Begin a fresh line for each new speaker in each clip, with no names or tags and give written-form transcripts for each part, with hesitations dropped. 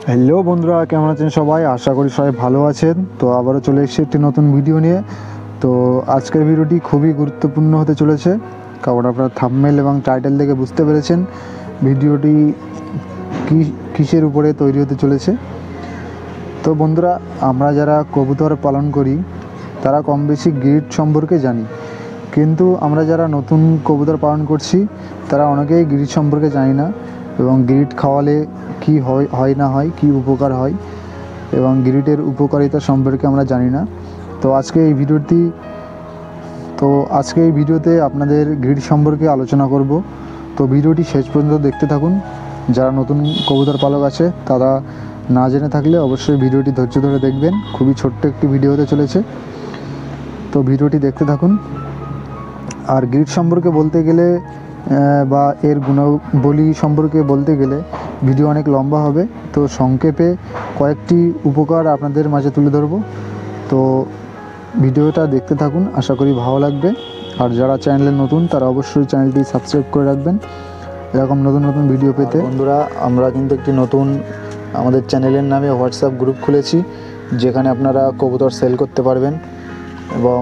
Hello বন্ধুরা, কেমন আছেন সবাই? আশা করি সবাই ভালো আছেন। তো আবারও চলে এসেছি একটি নতুন ভিডিও নিয়ে। তো আজকের ভিডিওটি খুবই গুরুত্বপূর্ণ হতে চলেছে, কারণ আপনারা থাম্বনেল এবং টাইটেল দেখে বুঝতে পেরেছেন ভিডিওটি কিসের উপরে তৈরি হতে চলেছে। তো বন্ধুরা, আমরা যারা কবুতর পালন করি তারা কম বেশি গ্রিড সম্পর্কে জানি, কিন্তু আমরা যারা নতুন কবুতর পালন করছি তারা অনেকেই গ্রিড সম্পর্কে জানি না, এবং গ্রিড খাওয়ালে কি হয় না হয়, কি উপকার হয় এবং গ্রিডের উপকারিতা সম্পর্কে আমরা জানি না। তো আজকে এই ভিডিওতে আপনাদের গ্রিড সম্পর্কে আলোচনা করব। তো ভিডিওটি শেষ পর্যন্ত দেখতে থাকুন। যারা নতুন কবুতর পালক আছে তারা না জেনে থাকলে অবশ্যই ভিডিওটি ধৈর্য ধরে দেখবেন। খুবই ছোট্ট একটি ভিডিও হতে চলেছে, তো ভিডিওটি দেখতে থাকুন। আর গ্রিড সম্পর্কে বলতে গেলে বা এর গুণাবলী সম্পর্কে বলতে গেলে ভিডিও অনেক লম্বা হবে। তো সংক্ষেপে কয়েকটি উপকার আপনাদের মাঝে তুলে ধরব। তো ভিডিওটা দেখতে থাকুন, আশা করি ভালো লাগবে। আর যারা চ্যানেলে নতুন তারা অবশ্যই চ্যানেলটি সাবস্ক্রাইব করে রাখবেন এরকম নতুন নতুন ভিডিও পেতে। বন্ধুরা, আমরা কিন্তু একটি নতুন আমাদের চ্যানেলের নামে হোয়াটসঅ্যাপ গ্রুপ খুলেছি, যেখানে আপনারা কবুতর সেল করতে পারবেন এবং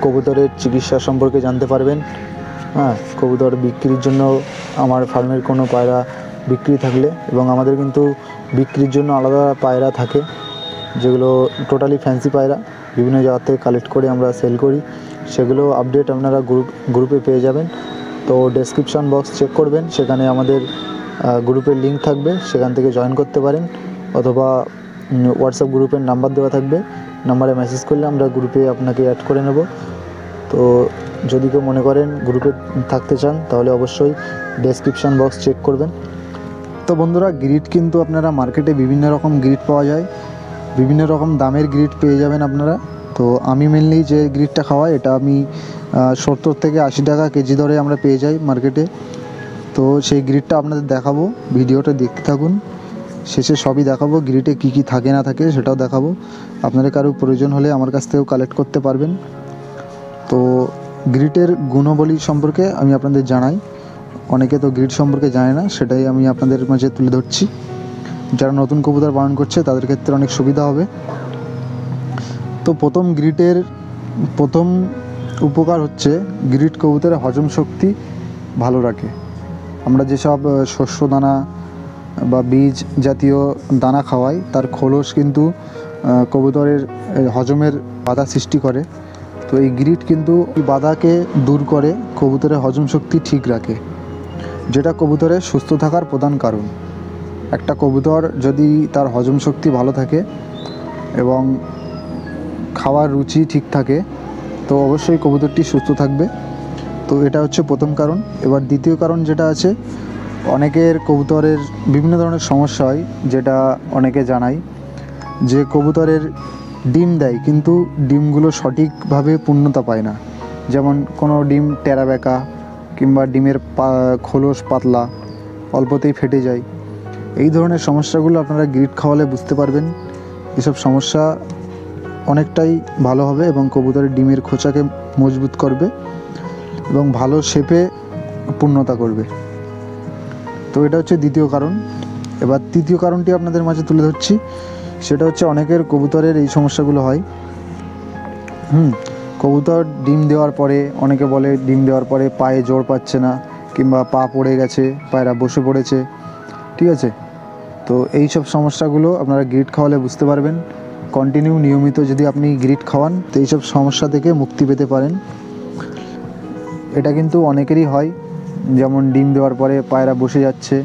কবুতরের চিকিৎসা সম্পর্কে জানতে পারবেন। কবুতর বিক্রির জন্য আমার ফার্মের কোনো পায়রা বিক্রি থাকলে, এবং আমাদের কিন্তু বিক্রির জন্য আলাদা পায়রা থাকে, যেগুলো টোটালি ফ্যান্সি পায়রা বিভিন্ন জায়গা থেকে কালেক্ট করে আমরা সেল করি। সেগুলো আপডেট আপনারা গ্রুপে পেয়ে যাবেন। তো ডেসক্রিপশন বক্স চেক করবেন, সেখানে আমাদের গ্রুপের লিঙ্ক থাকবে, সেখান থেকে জয়েন করতে পারেন, অথবা হোয়াটসঅ্যাপ গ্রুপের নাম্বার দেওয়া থাকবে, নাম্বারে মেসেজ করলে আমরা গ্রুপে আপনাকে অ্যাড করে নেব। তো যদি কেউ মনে করেন গ্রুপে থাকতে চান তাহলে অবশ্যই ডেসক্রিপশন বক্স চেক করবেন। তো বন্ধুরা, গ্রিড কিন্তু আপনারা মার্কেটে বিভিন্ন রকম গ্রিড পাওয়া যায়, বিভিন্ন রকম দামের গ্রিড পেয়ে যাবেন আপনারা। তো আমি মেনলি যে গ্রিডটা খাওয়াই এটা আমি 70 থেকে 80 টাকা কেজি দরে আমরা পেয়ে যাই মার্কেটে। তো সেই গ্রিডটা আপনাদের দেখাবো, ভিডিওটা দেখতে থাকুন, শেষে সবই দেখাবো, গ্রিডে কী কী থাকে না থাকে সেটাও দেখাবো। আপনাদের কারো প্রয়োজন হলে আমার কাছ থেকেও কালেক্ট করতে পারবেন। তো গ্রিডের গুণাবলী সম্পর্কে আমি আপনাদের জানাই। অনেকে তো গ্রিড সম্পর্কে জানে না, সেটাই আমি আপনাদের মাঝে তুলে ধরছি। যারা নতুন কবুতর পালন করছে তাদের ক্ষেত্রে অনেক সুবিধা হবে। তো গ্রিডের প্রথম উপকার হচ্ছে গ্রিড কবুতরের হজম শক্তি ভালো রাখে। আমরা যেসব শস্য দানা বা বীজ জাতীয় দানা খাওয়াই তার খোলস কিন্তু কবুতরের হজমের বাধা সৃষ্টি করে। তো এই গ্রিড কিন্তু এই বাধাকে দূর করে কবুতরের হজম শক্তি ঠিক রাখে, যেটা কবুতরের সুস্থ থাকার প্রধান কারণ। একটা কবুতর যদি তার হজম শক্তি ভালো থাকে এবং খাওয়ার রুচি ঠিক থাকে, তো অবশ্যই কবুতরটি সুস্থ থাকবে। তো এটা হচ্ছে প্রথম কারণ। এবার দ্বিতীয় কারণ যেটা আছে, অনেকের কবুতরের বিভিন্ন ধরনের সমস্যা হয়, যেটা অনেকে জানাই, যে কবুতরের ডিম দেয় কিন্তু ডিমগুলো সঠিকভাবে পূর্ণতা পায় না। যেমন কোনো ডিম টেরা বেঁকা, কিংবা ডিমের খোলস পাতলা, অল্পতেই ফেটে যায়। এই ধরনের সমস্যাগুলো আপনারা গ্রিড খাওয়ালে বুঝতে পারবেন। এসব সমস্যা অনেকটাই ভালো হবে এবং কবুতরের ডিমের খোঁচাকে মজবুত করবে এবং ভালো শেপে পূর্ণতা করবে। তো এটা হচ্ছে দ্বিতীয় কারণ। এবার তৃতীয় কারণটি আপনাদের মাঝে তুলে ধরছি, সেটা হচ্ছে অনেকের কবুতরের এই সমস্যাগুলো হয়। কবুতর ডিম দেওয়ার পরে অনেকে বলে ডিম দেওয়ার পরে পায়ে জোর পাচ্ছে না, কিংবা পা পড়ে গেছে, পায়রা বসে পড়েছে, ঠিক আছে। তো এই সব সমস্যাগুলো আপনারা গ্রিড খাওয়ালে বুঝতে পারবেন। কন্টিনিউ নিয়মিত যদি আপনি গ্রিড খাওয়ান তো এইসব সমস্যা থেকে মুক্তি পেতে পারেন। এটা কিন্তু অনেকেরই হয়, যেমন ডিম দেওয়ার পরে পায়রা বসে যাচ্ছে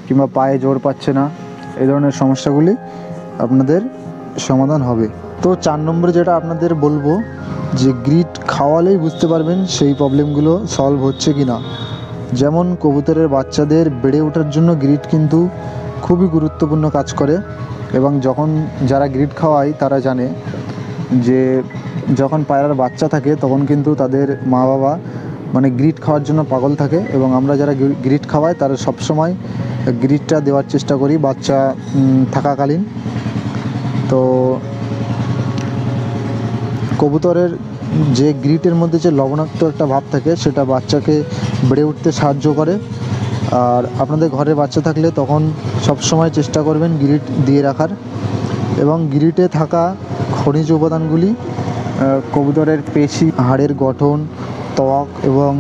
কিংবা পায়ে জোর পাচ্ছে না, এই ধরনের সমস্যাগুলি আপনাদের সমাধান হবে। তো 4 নম্বরে যেটা আপনাদের বলবো, যে গ্রিড খাওয়ালেই বুঝতে পারবেন সেই প্রবলেমগুলো সলভ হচ্ছে কি না। যেমন কবুতরের বাচ্চাদের বেড়ে ওঠার জন্য গ্রিড কিন্তু খুবই গুরুত্বপূর্ণ কাজ করে, এবং যারা গ্রিড খাওয়ায় তারা জানে যে যখন পায়রার বাচ্চা থাকে তখন কিন্তু তাদের মা বাবা গ্রিড খাওয়ার জন্য পাগল থাকে, এবং আমরা যারা গ্রিড খাওয়াই তারা সবসময় গ্রিডটা দেওয়ার চেষ্টা করি বাচ্চা থাকাকালীন। তো কবুতরের যে গ্রিটের মধ্যে যে লবণাক্ত একটা ভাব থাকে সেটা বাচ্চাকে বেড়ে উঠতে সাহায্য করে, আর আপনাদের ঘরে বাচ্চা থাকলে তখন সবসময় চেষ্টা করবেন গ্রিট দিয়ে রাখার, এবং গ্রিটে থাকা খনিজ উপাদানগুলি কবুতরের পেশি, হাড়ের গঠন, ত্বক এবং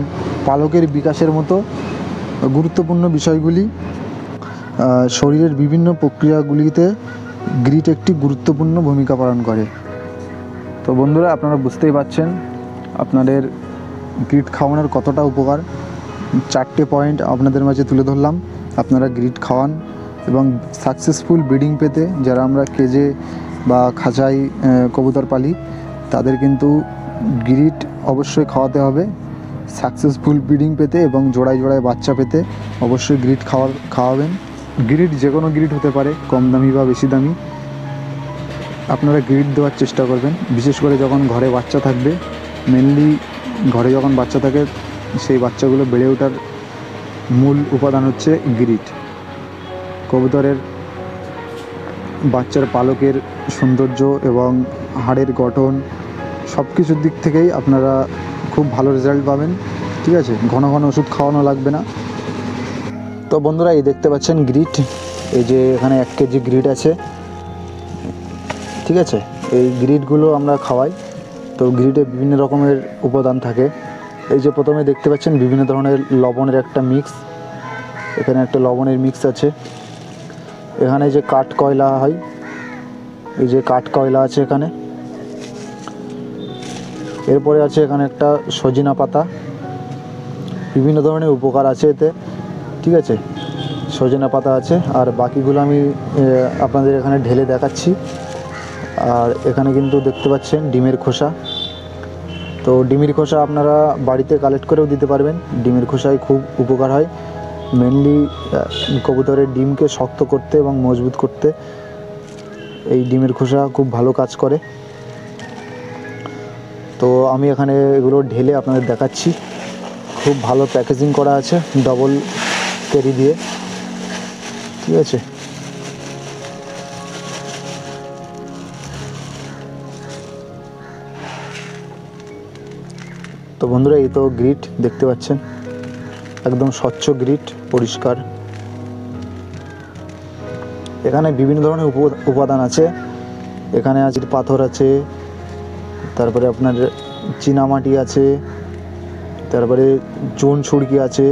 পালকের বিকাশের মতো গুরুত্বপূর্ণ বিষয়গুলি শরীরের বিভিন্ন প্রক্রিয়াগুলিতে গ্রিট একটি গুরুত্বপূর্ণ ভূমিকা পালন করে। তো বন্ধুরা, আপনারা বুঝতেই পারছেন আপনাদের গ্রিট খাওয়ানোর কতটা উপকার। 4টে পয়েন্ট আপনাদের মাঝে তুলে ধরলাম। আপনারা গ্রিট খাওয়ান এবং সাকসেসফুল ব্রিডিং পেতে, যারা আমরা কেজে বা খাঁচায় কবুতর পালি, তাদের কিন্তু গ্রিট অবশ্যই খাওয়াতে হবে। সাকসেসফুল ব্রিডিং পেতে এবং জোড়ায় জোড়ায় বাচ্চা পেতে অবশ্যই গ্রিট খাওয়াবেন। গ্রিট যে কোনো গ্রিট হতে পারে, কম দামি বা বেশি দামি। আপনারা গ্রিট দেওয়ার চেষ্টা করবেন, বিশেষ করে যখন ঘরে বাচ্চা থাকবে। মেনলি ঘরে যখন বাচ্চা থাকে, সেই বাচ্চাগুলো বেড়ে ওঠার মূল উপাদান হচ্ছে গ্রিট। কবুতরের বাচ্চার পালকের সৌন্দর্য এবং হাড়ের গঠন সব কিছুর দিক থেকেই আপনারা খুব ভালো রেজাল্ট পাবেন। ঠিক আছে, ঘন ঘন ওষুধ খাওয়ানো লাগবে না। তো বন্ধুরা, এই দেখতে পাচ্ছেন গ্রিট, এই যে এখানে 1 কেজি গ্রিট আছে। ঠিক আছে, এই গ্রিটগুলো আমরা খাওয়াই। তো গ্রিটে বিভিন্ন রকমের উপাদান থাকে। এই যে প্রথমে দেখতে পাচ্ছেন বিভিন্ন ধরনের লবণের একটা মিক্স, এখানে একটা লবণের মিক্স আছে। এখানে যে কাঠ কয়লা হয়, এই যে কাঠ কয়লা আছে এখানে। এরপরে আছে এখানে একটা সজিনা পাতা, বিভিন্ন ধরনের উপকার আছে এতে। ঠিক আছে, সজিনা পাতা আছে, আর বাকিগুলো আমি আপনাদের এখানে ঢেলে দেখাচ্ছি। আর এখানে কিন্তু দেখতে পাচ্ছেন ডিমের খোসা। তো ডিমের খোসা আপনারা বাড়িতে কালেক্ট করেও দিতে পারবেন। ডিমের খোসায় খুব উপকার হয়, মেনলি কবুতরের ডিমকে শক্ত করতে এবং মজবুত করতে এই ডিমের খোসা খুব ভালো কাজ করে। তো আমি এখানে এগুলো ঢেলে আপনাদের দেখাচ্ছি। খুব ভালো প্যাকেজিং করা আছে ডবল ক্যারি দিয়ে। ঠিক আছে, তো বন্ধুরা, এই তো গ্রিট দেখতে পাচ্ছেন, একদম স্বচ্ছ গ্রিট, পরিষ্কার। এখানে বিভিন্ন ধরনের উপাদান আছে। এখানে আছে পাথর আছে, তারপরে আপনার চীনামাটি আছে, তারপরে চুন ছুড়কি আছে,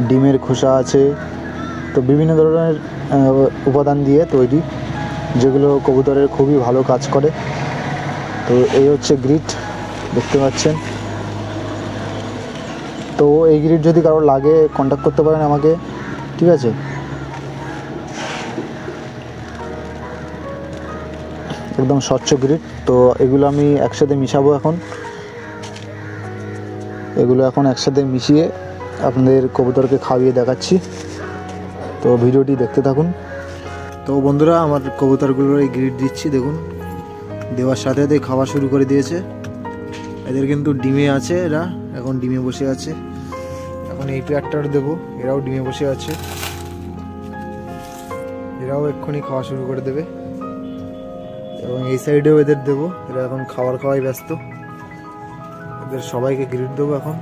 ডিমের খোসা আছে। তো বিভিন্ন ধরনের উপাদান দিয়ে তৈরি, যেগুলো কবুতরের খুবই ভালো কাজ করে। তো এই হচ্ছে গ্রিট, দেখতে পাচ্ছেন। তো এই গ্রিট যদি কারো লাগে, কন্ট্যাক্ট করতে পারেন আমাকে। ঠিক আছে, একদম স্বচ্ছ গ্রিট। তো এগুলো আমি একসাথে মিশাবো এখন। এগুলো এখন একসাথে মিশিয়ে আপনাদের কবুতরকে খাইয়ে দেখাচ্ছি। তো ভিডিওটি দেখতে থাকুন। তো বন্ধুরা, আমার কবুতরগুলোর এই গ্রিট দিচ্ছি, দেখুন দেওয়ার সাথে সাথে খাওয়া শুরু করে দিয়েছে। এদের কিন্তু ডিমে আছে, এরা এখন ডিমে বসে আছে। এখন এই পেয়ারটার দেবো, এরাও ডিমে বসে আছে, এরাও এক্ষুনি খাওয়া শুরু করে দেবে। এবং এই সাইডেও এদের দেবো, এরা এখন খাওয়াই ব্যস্ত। এদের সবাইকে গ্রিট দেবো এখন।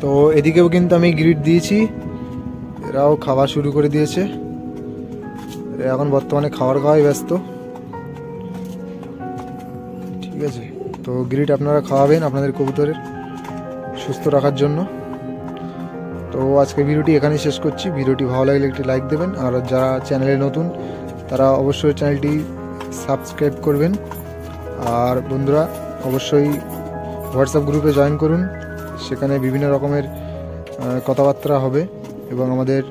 তো এদিকেও কিন্তু আমি গ্রিট দিয়েছি, এরাও খাওয়া শুরু করে দিয়েছে। এরা এখন বর্তমানে খাওয়াই ব্যস্ত। ঠিক আছে, তো গ্রিট আপনারা খাওয়াবেন আপনাদের কবুতরের সুস্থ রাখার জন্য। তো আজকে ভিডিওটি এখানেই শেষ করছি। ভিডিওটি ভালো লাগলে একটি লাইক দেবেন, আর যারা চ্যানেলে নতুন তারা অবশ্যই চ্যানেলটি সাবস্ক্রাইব করবেন। আর বন্ধুরা, অবশ্যই হোয়াটসঅ্যাপ গ্রুপে জয়েন করুন, সেখানে বিভিন্ন রকমের কথাবার্তা হবে। এবং আমাদের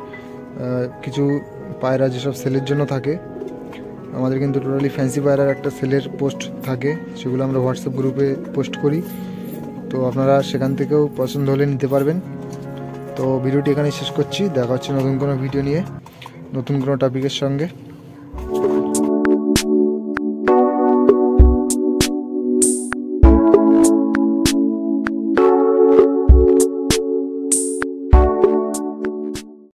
কিছু পায়রা যেসব সেলের জন্য থাকে, আমাদের কিন্তু টোটালি ফ্যান্সি পায়রার একটা সেলের পোস্ট থাকে, সেগুলো আমরা হোয়াটসঅ্যাপ গ্রুপে পোস্ট করি। তো আপনারা সেখান থেকেও পছন্দ হলে নিতে পারবেন। তো ভিডিওটি এখানেই শেষ করছি। দেখা হচ্ছে নতুন কোনো ভিডিও নিয়ে, নতুন কোনো টপিকের সঙ্গে।